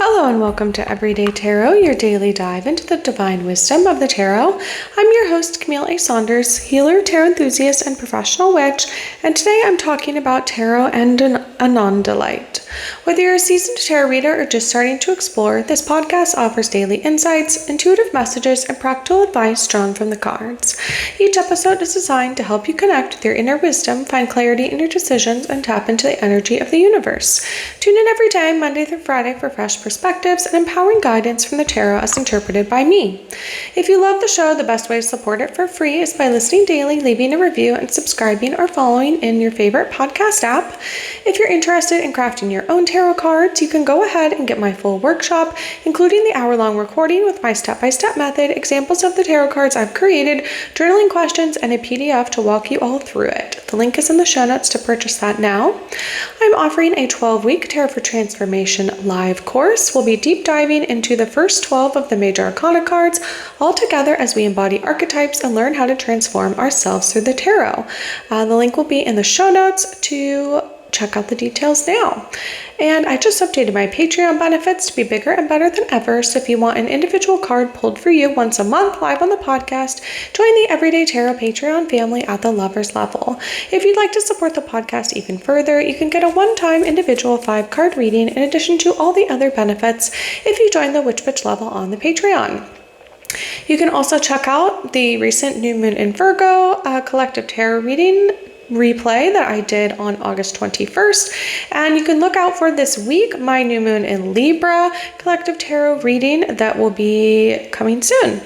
Hello and welcome to Everyday Tarot, your daily dive into the divine wisdom of the tarot. I'm your host, Camille A. Saunders, healer, tarot enthusiast, and professional witch, and today I'm talking about tarot and Anandalite. Whether you're a seasoned tarot reader or just starting to explore, this podcast offers daily insights, intuitive messages, and practical advice drawn from the cards. Each episode is designed to help you connect with your inner wisdom, find clarity in your decisions, and tap into the energy of the universe. Tune in every day, Monday through Friday, for fresh perspectives and empowering guidance from the tarot as interpreted by me. If you love the show, the best way to support it for free is by listening daily, leaving a review, and subscribing or following in your favorite podcast app. If you're interested in crafting your own tarot cards, you can go ahead and get my full workshop, including the hour-long recording with my step-by-step method, examples of the tarot cards I've created, journaling questions, and a PDF to walk you all through it. The link is in the show notes to purchase that now. I'm offering a 12-week Tarot for Transformation live course. We'll be deep diving into the first 12 of the major arcana cards all together as we embody archetypes and learn how to transform ourselves through the tarot. The link will be in the show notes to check out the details now. And I just updated my Patreon benefits to be bigger and better than ever. So if you want an individual card pulled for you once a month live on the podcast, join the Everyday Tarot Patreon family at the lovers level. If you'd like to support the podcast even further, you can get a one-time individual 5-card reading in addition to all the other benefits if you join the Witch Bitch level on the Patreon. You can also check out the recent New Moon in Virgo collective tarot reading replay that I did on August 21st, and you can look out for this week my New Moon in Libra collective tarot reading that will be coming soon.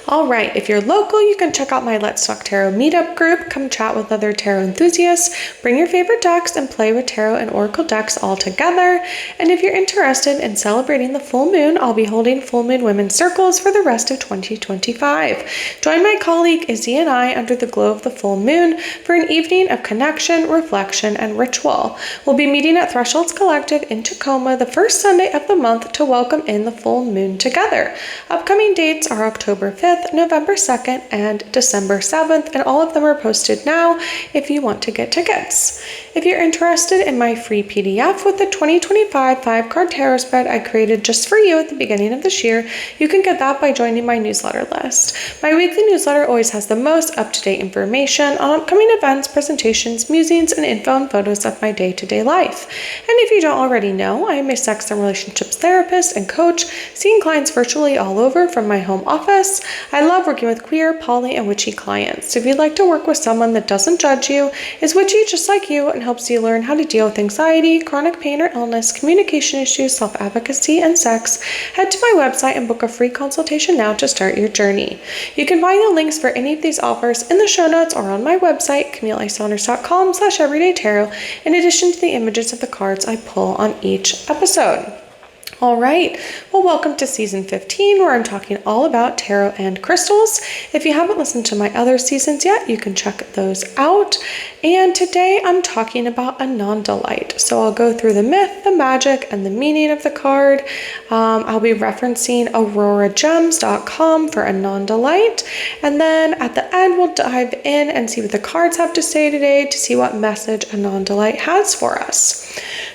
All right, if you're local, you can check out my Let's Talk Tarot meetup group. Come chat with other tarot enthusiasts, bring your favorite decks, and play with tarot and oracle decks all together. And if you're interested in celebrating the full moon, I'll be holding full moon women's circles for the rest of 2025. Join my colleague Izzy and I under the glow of the full moon for an evening of connection, reflection, and ritual. We'll be meeting at Thresholds Collective in Tacoma the first Sunday of the month to welcome in the full moon together. Upcoming dates are October 5th, November 2nd, and December 7th, and all of them are posted now if you want to get tickets. If you're interested in my free PDF with the 2025 5-card tarot spread I created just for you at the beginning of this year, you can get that by joining my newsletter list. My weekly newsletter always has the most up-to-date information on upcoming events, presentations, musings, and info and photos of my day-to-day life. And if you don't already know, I am a sex and relationships therapist and coach, seeing clients virtually all over from my home office. I love working with queer, poly, and witchy clients. So if you'd like to work with someone that doesn't judge you, is witchy just like you, and helps you learn how to deal with anxiety, chronic pain or illness, communication issues, self-advocacy, and sex, head to my website and book a free consultation now to start your journey. You can find the links for any of these offers in the show notes or on my website, CamilleASaunders.com/everydaytarot, in addition to the images of the cards I pull on each episode. All right, well, welcome to season 15, where I'm talking all about tarot and crystals. If you haven't listened to my other seasons yet, you can check those out. And today I'm talking about Anandalite. So I'll go through the myth, the magic, and the meaning of the card. I'll be referencing auroragems.com for Anandalite. And then at the end, we'll dive in and see what the cards have to say today to see what message Anandalite has for us.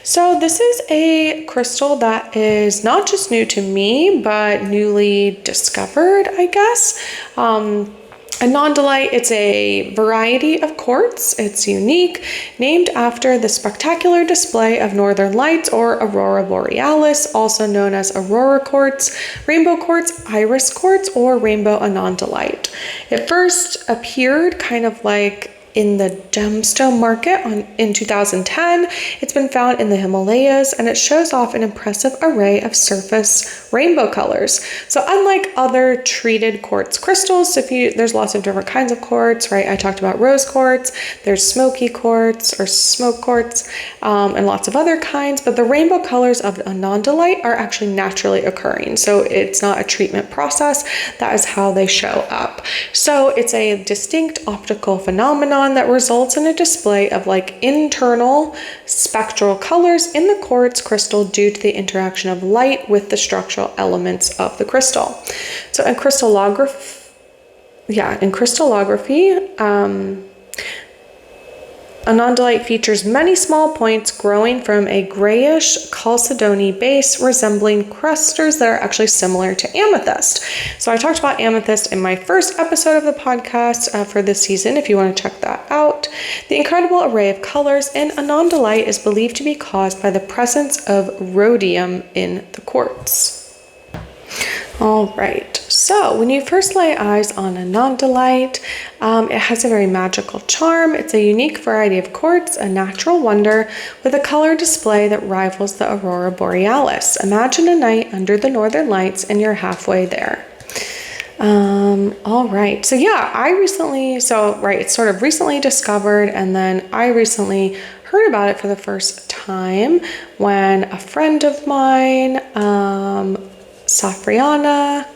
So this is a crystal that is not just new to me, but newly discovered, I guess. Anandalite, it's a variety of quartz. It's unique, named after the spectacular display of northern lights, or Aurora Borealis, also known as Aurora Quartz, Rainbow Quartz, Iris Quartz, or Rainbow Anandalite. It first appeared kind of like in the gemstone market in 2010. It's been found in the Himalayas, and it shows off an impressive array of surface rainbow colors. So unlike other treated quartz crystals, there's lots of different kinds of quartz, right? I talked about rose quartz, there's smoky quartz or smoke quartz, and lots of other kinds, but the rainbow colors of Anandalite are actually naturally occurring. So it's not a treatment process. That is how they show up. So it's a distinct optical phenomenon that results in a display of like internal spectral colors in the quartz crystal due to the interaction of light with the structural elements of the crystal. So in crystallography, Anandalite features many small points growing from a grayish chalcedony base resembling clusters that are actually similar to amethyst. So I talked about amethyst in my first episode of the podcast for this season, if you want to check that out. The incredible array of colors in Anandalite is believed to be caused by the presence of rhodium in the quartz. All right, so when you first lay eyes on Anandalite, it has a very magical charm. It's a unique variety of quartz, a natural wonder with a color display that rivals the Aurora Borealis. Imagine a night under the northern lights and you're halfway there. All right, so yeah, it's sort of recently discovered, and then I recently heard about it for the first time when a friend of mine, Safriana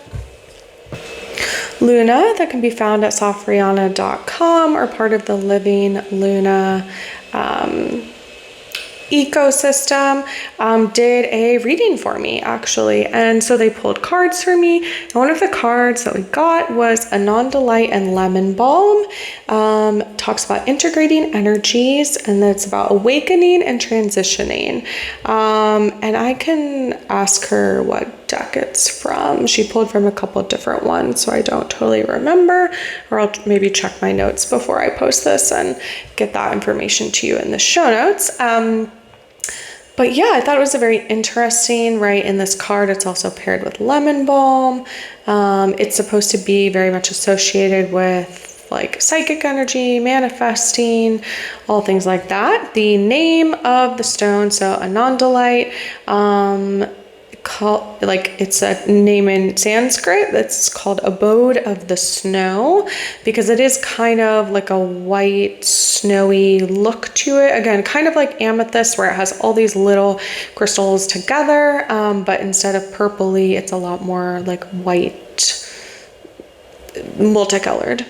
Luna, that can be found at safriana.com, or part of the Living Luna ecosystem, did a reading for me actually. And so they pulled cards for me. And one of the cards that we got was Anandalite and Lemon Balm. Talks about integrating energies, and that's about awakening and transitioning. And I can ask her what deck it's from. She pulled from a couple different ones, so I don't totally remember, or I'll maybe check my notes before I post this and get that information to you in the show notes. But yeah, I thought it was a very interesting, right? In this card, it's also paired with lemon balm. It's supposed to be very much associated with like psychic energy, manifesting, all things like that. The name of the stone, so Anandalite, it's a name in Sanskrit that's called abode of the snow, because it is kind of like a white snowy look to it. Again, kind of like amethyst, where it has all these little crystals together, but instead of purpley, it's a lot more like white, multicolored.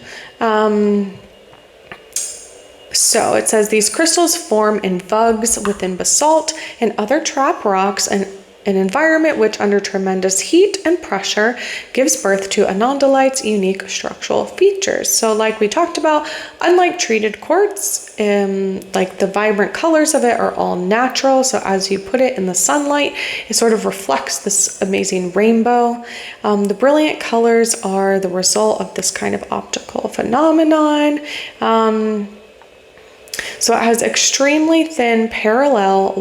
So it says these crystals form in vugs within basalt and other trap rocks, and an environment which, under tremendous heat and pressure, gives birth to Anandalite's unique structural features. So like we talked about, unlike treated quartz, like the vibrant colors of it are all natural. So as you put it in the sunlight, it sort of reflects this amazing rainbow. The brilliant colors are the result of this kind of optical phenomenon. So it has extremely thin parallel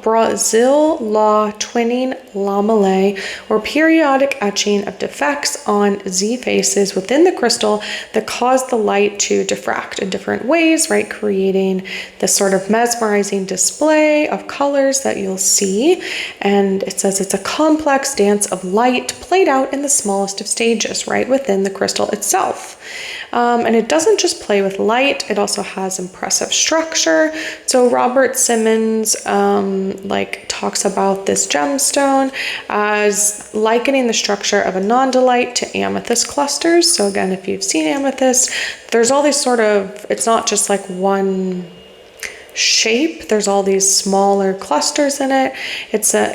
Brazil law twinning lamellate, or periodic etching of defects on Z faces within the crystal that cause the light to diffract in different ways, right? Creating this sort of mesmerizing display of colors that you'll see. And it says it's a complex dance of light played out in the smallest of stages, right within the crystal itself. And it doesn't just play with light, it also has impressive structure. So Robert Simmons talks about this gemstone as likening the structure of Anandalite to amethyst clusters. So again, if you've seen amethyst, there's all these it's not just like one shape, there's all these smaller clusters in it.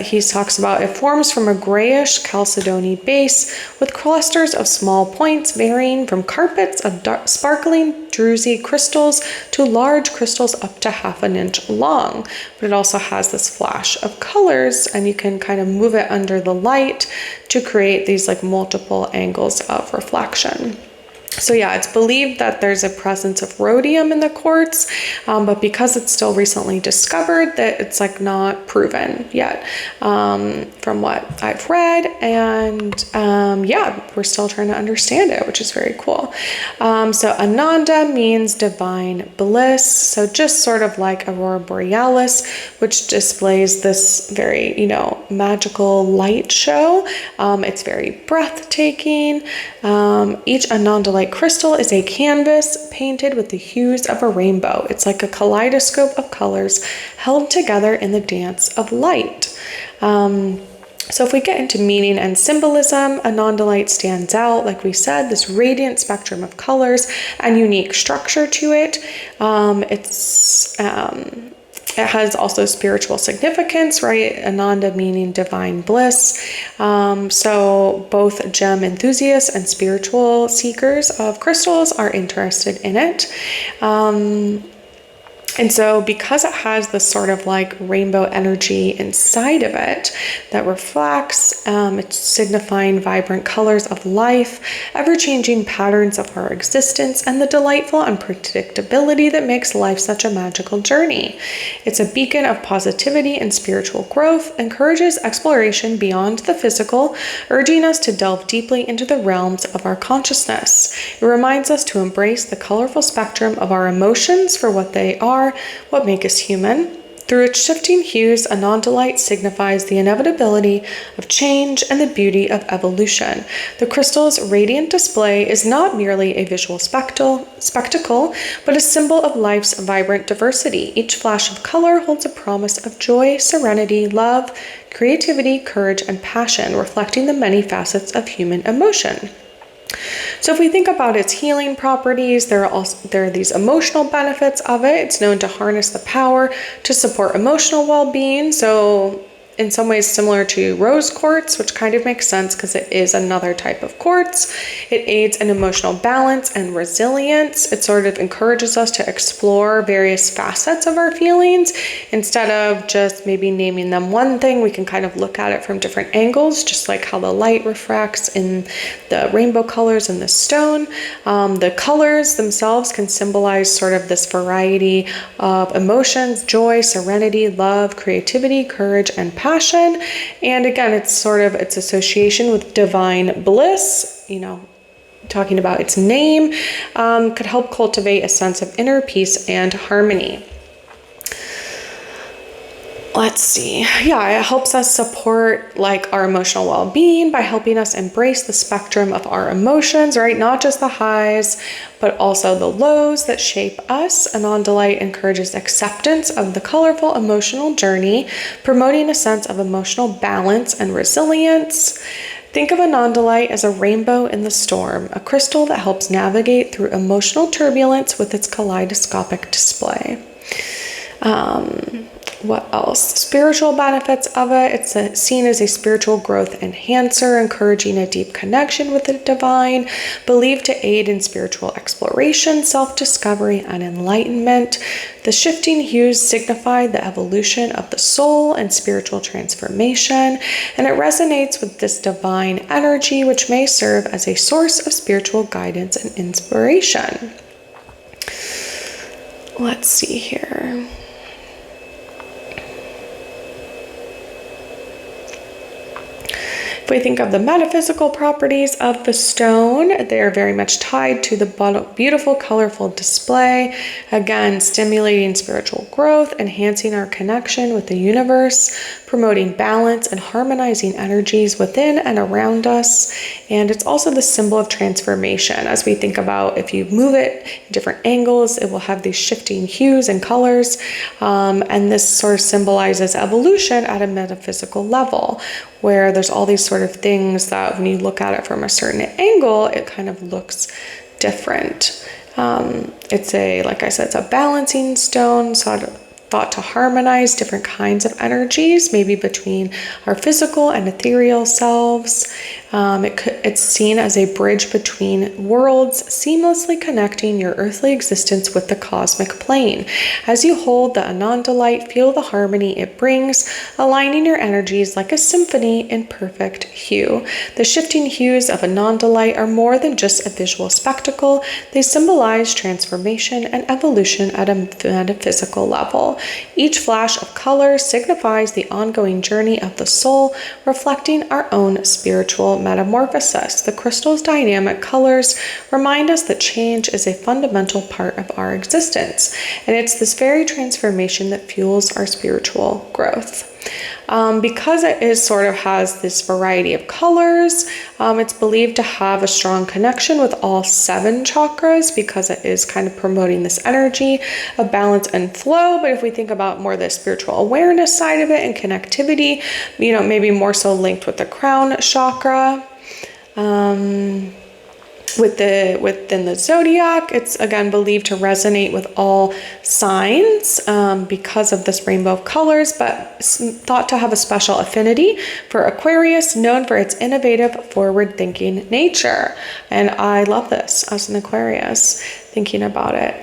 He talks about it forms from a grayish chalcedony base with clusters of small points varying from carpets of dark, sparkling druzy crystals to large crystals up to half an inch long. But it also has this flash of colors, and you can kind of move it under the light to create these like multiple angles of reflection. So yeah, it's believed that there's a presence of rhodium in the quartz, but because it's still recently discovered, that it's like not proven yet, from what I've read. And yeah, we're still trying to understand it, which is very cool. So Ananda means divine bliss. So just sort of like Aurora Borealis, which displays this very, magical light show. It's very breathtaking. Each Anandalite crystal is a canvas painted with the hues of a rainbow. It's like a kaleidoscope of colors held together in the dance of light. So if we get into meaning and symbolism, Anandalite stands out, like we said, this radiant spectrum of colors and unique structure to it. It has also spiritual significance, right? Ananda meaning divine bliss. So both gem enthusiasts and spiritual seekers of crystals are interested in it. And so because it has this sort of like rainbow energy inside of it that reflects, it's signifying vibrant colors of life, ever-changing patterns of our existence, and the delightful unpredictability that makes life such a magical journey. It's a beacon of positivity and spiritual growth, encourages exploration beyond the physical, urging us to delve deeply into the realms of our consciousness. It reminds us to embrace the colorful spectrum of our emotions for what they are, what make us human. Through its shifting hues, Anandalite signifies the inevitability of change and the beauty of evolution. The crystal's radiant display is not merely a visual spectacle, but a symbol of life's vibrant diversity. Each flash of color holds a promise of joy, serenity, love, creativity, courage, and passion, reflecting the many facets of human emotion. So if we think about its healing properties, there are these emotional benefits of it. It's known to harness the power to support emotional well-being. So in some ways similar to rose quartz, which kind of makes sense because it is another type of quartz. It aids in emotional balance and resilience. It sort of encourages us to explore various facets of our feelings. Instead of just maybe naming them one thing, we can kind of look at it from different angles, just like how the light refracts in the rainbow colors in the stone. The colors themselves can symbolize sort of this variety of emotions: joy, serenity, love, creativity, courage, and passion. And again, it's sort of its association with divine bliss, talking about its name, could help cultivate a sense of inner peace and harmony. Let's see. Yeah, it helps us support like our emotional well-being by helping us embrace the spectrum of our emotions, right? Not just the highs, but also the lows that shape us. Anandalite encourages acceptance of the colorful emotional journey, promoting a sense of emotional balance and resilience. Think of Anandalite as a rainbow in the storm, a crystal that helps navigate through emotional turbulence with its kaleidoscopic display. What else? Spiritual benefits of it. It's seen as a spiritual growth enhancer, encouraging a deep connection with the divine, believed to aid in spiritual exploration, self-discovery, and enlightenment. The shifting hues signify the evolution of the soul and spiritual transformation, and it resonates with this divine energy, which may serve as a source of spiritual guidance and inspiration. Let's see here. If we think of the metaphysical properties of the stone, they are very much tied to the beautiful, colorful display. Again, stimulating spiritual growth, enhancing our connection with the universe, promoting balance and harmonizing energies within and around us. And it's also the symbol of transformation. As we think about if you move it in different angles, it will have these shifting hues and colors. And this sort of symbolizes evolution at a metaphysical level, where there's all these sort of things that when you look at it from a certain angle, it kind of looks different. Like I said, it's a balancing stone, so thought to harmonize different kinds of energies, maybe between our physical and ethereal selves. It's seen as a bridge between worlds, seamlessly connecting your earthly existence with the cosmic plane. As you hold the Anandalite, feel the harmony it brings, aligning your energies like a symphony in perfect hue. The shifting hues of Anandalite are more than just a visual spectacle. They symbolize transformation and evolution at a metaphysical level. Each flash of color signifies the ongoing journey of the soul, reflecting our own spiritual metamorphosis. The crystal's dynamic colors remind us that change is a fundamental part of our existence, and it's this very transformation that fuels our spiritual growth. Because it has this variety of colors, it's believed to have a strong connection with all 7 chakras, because it is kind of promoting this energy of balance and flow. But if we think about more the spiritual awareness side of it and connectivity, maybe more so linked with the crown chakra. Within the zodiac, it's again believed to resonate with all signs because of this rainbow of colors, but thought to have a special affinity for Aquarius, known for its innovative, forward-thinking nature. And I love this as an Aquarius, thinking about it.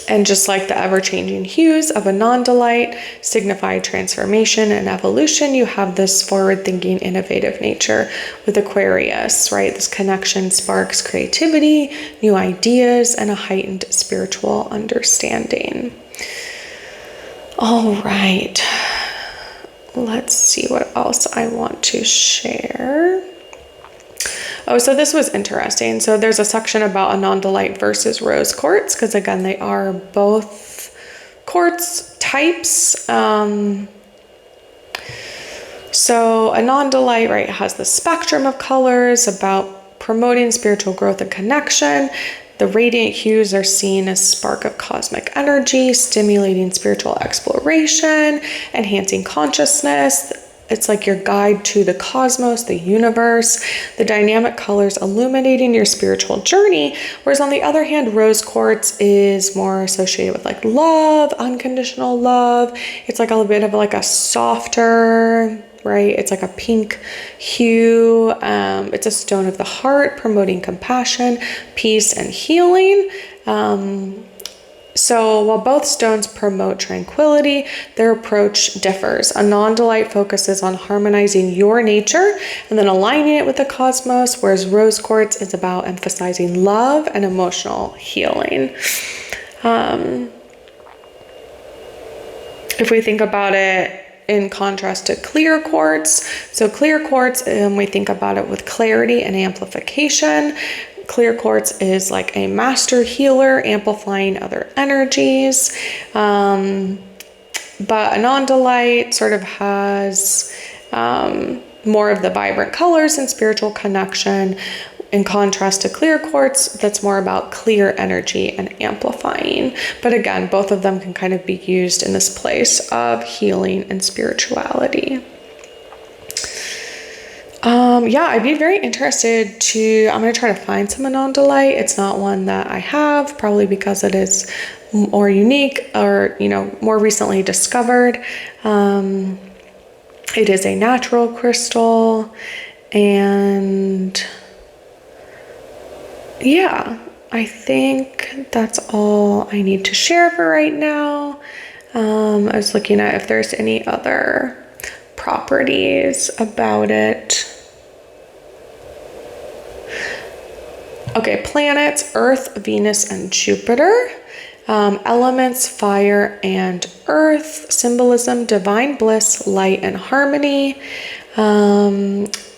And just like the ever-changing hues of Anandalite signify transformation and evolution, you have this forward-thinking, innovative nature with Aquarius, right? This connection sparks creativity, new ideas, and a heightened spiritual understanding. All right. Let's see what else I want to share. Oh, so this was interesting. So there's a section about Anandalite versus rose quartz, because again, they are both quartz types. So Anandalite, right, has the spectrum of colors about promoting spiritual growth and connection. The radiant hues are seen as spark of cosmic energy, stimulating spiritual exploration, enhancing consciousness. It's like your guide to the cosmos, the universe, the dynamic colors illuminating your spiritual journey. Whereas on the other hand, rose quartz is more associated with like love, unconditional love. It's like a little bit of like a softer, right? It's like a pink hue. It's a stone of the heart, promoting compassion, peace, and healing. So while both stones promote tranquility, their approach differs. Anandalite focuses on harmonizing your nature and then aligning it with the cosmos, whereas rose quartz is about emphasizing love and emotional healing. If we think about it in contrast to clear quartz, so clear quartz, we think about it with clarity and amplification. Clear quartz is like a master healer, amplifying other energies. But Anandalite sort of has more of the vibrant colors and spiritual connection, in contrast to clear quartz, that's more about clear energy and amplifying. But again, both of them can kind of be used in this place of healing and spirituality. Yeah, I'd be very interested I'm going to try to find some Anandalite. It's not one that I have, probably because it is more unique or, more recently discovered. It is a natural crystal, and yeah, I think that's all I need to share for right now. I was looking at if there's any other properties about it. Okay, planets, Earth, Venus, and Jupiter. Elements, fire and earth. Symbolism, divine bliss, light, and harmony.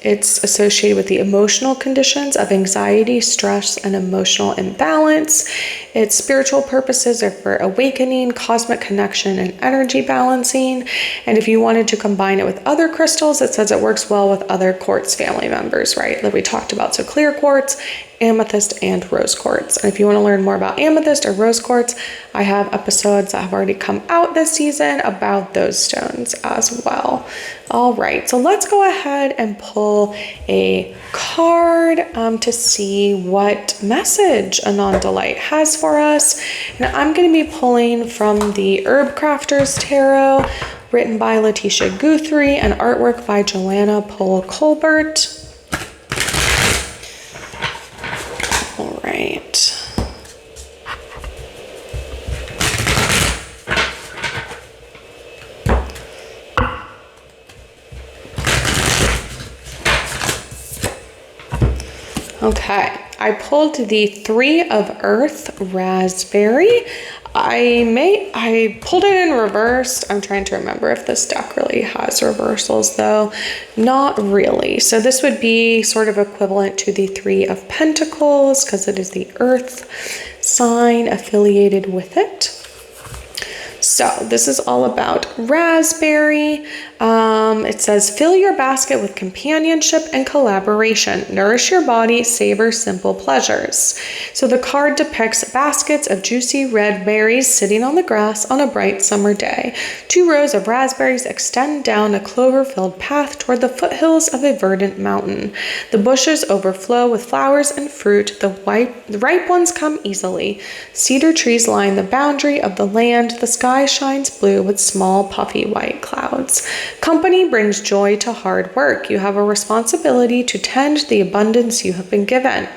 It's associated with the emotional conditions of anxiety, stress, and emotional imbalance. Its spiritual purposes are for awakening, cosmic connection, and energy balancing. And if you wanted to combine it with other crystals, it says it works well with other quartz family members, right? Like we talked about. So clear quartz, amethyst, and rose quartz. And if you want to learn more about amethyst or rose quartz, I have episodes that have already come out this season about those stones as well. All right, so let's go ahead and pull a card to see what message Anandalite has for us. And I'm going to be pulling from the Herb Crafters Tarot, written by Letitia Guthrie, and artwork by Joanna Pohl Colbert. All right. Okay, I pulled the 3 of Earth Raspberry. I pulled it in reverse. I'm trying to remember if this deck really has reversals though. Not really. So this would be sort of equivalent to the 3 of Pentacles because it is the Earth sign affiliated with it. So this is all about raspberry. It says, fill your basket with companionship and collaboration. Nourish your body, savor simple pleasures. So the card depicts baskets of juicy red berries sitting on the grass on a bright summer day. 2 rows of raspberries extend down a clover-filled path toward the foothills of a verdant mountain. The bushes overflow with flowers and fruit. The ripe ones come easily. Cedar trees line the boundary of the land. The sky shines blue with small puffy white clouds. Company brings joy to hard work. You have a responsibility to tend the abundance you have been given.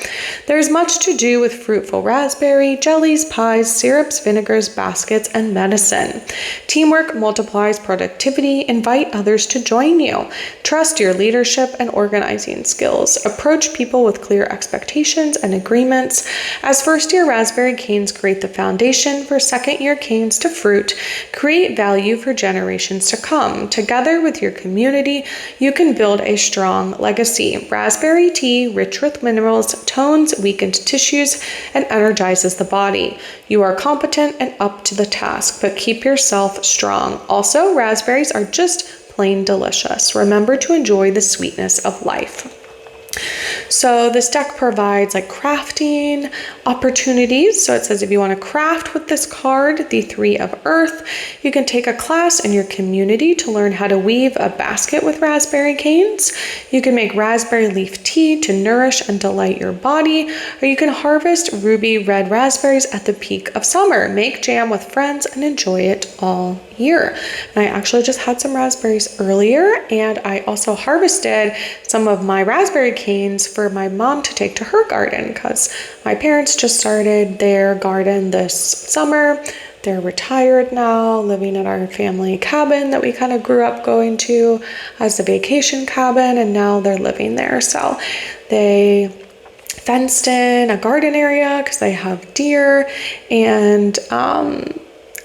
There is much to do with fruitful raspberry, jellies, pies, syrups, vinegars, baskets, and medicine. Teamwork multiplies productivity. Invite others to join you. Trust your leadership and organizing skills. Approach people with clear expectations and agreements. As first-year raspberry canes create the foundation for second-year canes to fruit, create value for generations to come. Together with your community, you can build a strong legacy. Raspberry tea, rich with minerals, tones weakened tissues, and energizes the body. You are competent and up to the task, but keep yourself strong. Also, raspberries are just plain delicious. Remember to enjoy the sweetness of life. So this deck provides like crafting opportunities. So it says if you want to craft with this card, the 3 of Earth, you can take a class in your community to learn how to weave a basket with raspberry canes. You can make raspberry leaf tea to nourish and delight your body, or you can harvest ruby red raspberries at the peak of summer. Make jam with friends and enjoy it all year. And I actually just had some raspberries earlier, and I also harvested some of my raspberry canes for my mom to take to her garden because my parents just started their garden this summer. They're retired now, living at our family cabin that we kind of grew up going to as a vacation cabin, and now they're living there. So they fenced in a garden area because they have deer, and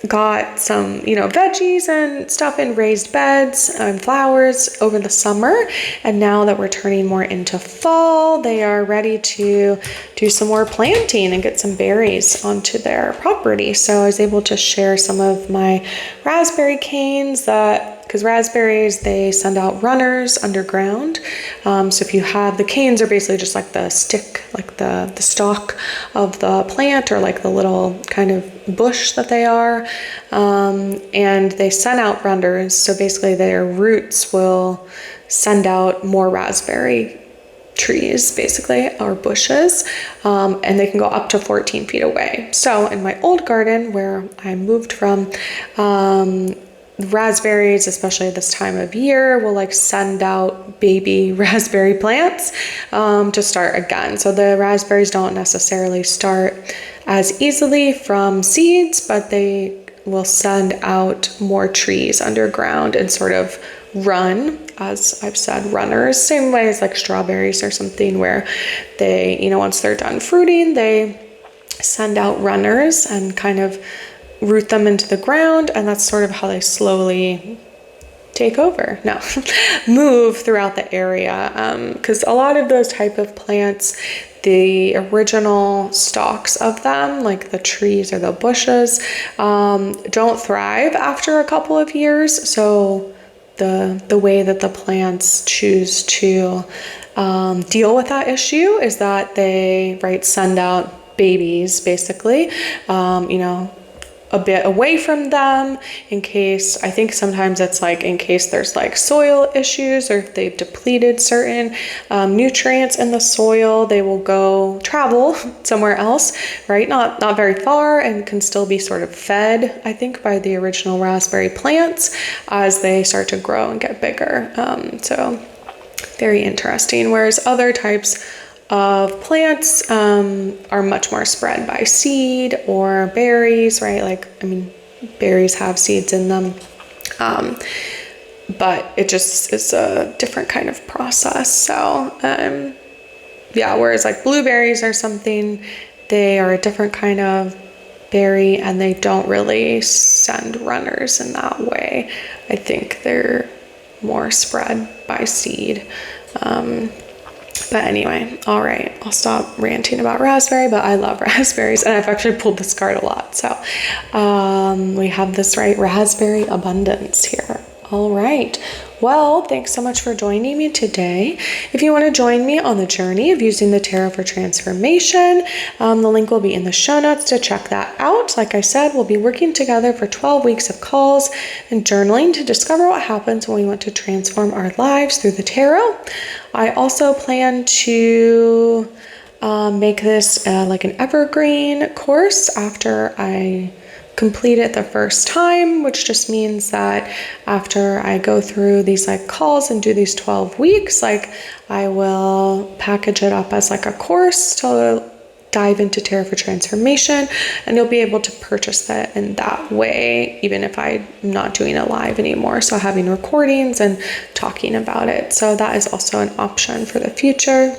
got some, veggies and stuff in raised beds and flowers over the summer. And now that we're turning more into fall, they are ready to do some more planting and get some berries onto their property. So I was able to share some of my raspberry canes because raspberries, they send out runners underground. So if you have, the canes are basically just like the stick, like the stalk of the plant, or like the little kind of bush that they are. And they send out runners. So basically their roots will send out more raspberry trees, basically, or bushes. And they can go up to 14 feet away. So in my old garden where I moved from, raspberries, especially this time of year, will like send out baby raspberry plants to start again. So the raspberries don't necessarily start as easily from seeds, but they will send out more trees underground and sort of run, as I've said, runners, same way as like strawberries or something, where they, once they're done fruiting, they send out runners and kind of root them into the ground, and that's sort of how they slowly move throughout the area, because a lot of those type of plants, the original stalks of them, like the trees or the bushes, don't thrive after a couple of years. So the way that the plants choose to deal with that issue is that they send out babies, basically, a bit away from them, in case, I think sometimes it's like in case there's like soil issues, or if they've depleted certain nutrients in the soil, they will travel somewhere else, right? Not very far, and can still be sort of fed, I think, by the original raspberry plants as they start to grow and get bigger. So very interesting. Whereas other types of plants are much more spread by seed or berries, right? Berries have seeds in them, but it just is a different kind of process. So whereas like blueberries or something, they are a different kind of berry, and they don't really send runners in that way. I think they're more spread by seed. But anyway, all right, I'll stop ranting about raspberry, but I love raspberries, and I've actually pulled this card a lot. So we have this, raspberry abundance here. All right. Well, thanks so much for joining me today. If you want to join me on the journey of using the tarot for transformation, the link will be in the show notes to check that out. Like I said, we'll be working together for 12 weeks of calls and journaling to discover what happens when we want to transform our lives through the tarot. I also plan to make this like an evergreen course after I complete it the first time, which just means that after I go through these like calls and do these 12 weeks, like I will package it up as like a course to dive into tarot for transformation, and you'll be able to purchase that in that way, even if I'm not doing it live anymore. So having recordings and talking about it. So that is also an option for the future.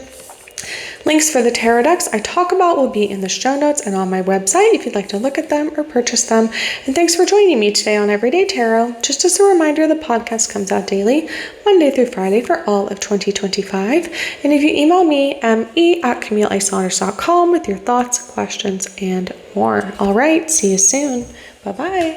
Links for the tarot decks I talk about will be in the show notes and on my website if you'd like to look at them or purchase them. And thanks for joining me today on Everyday Tarot. Just as a reminder, the podcast comes out daily, Monday through Friday for all of 2025. And if you email me, me@CamilleASaunders.com with your thoughts, questions, and more. All right, see you soon. Bye-bye.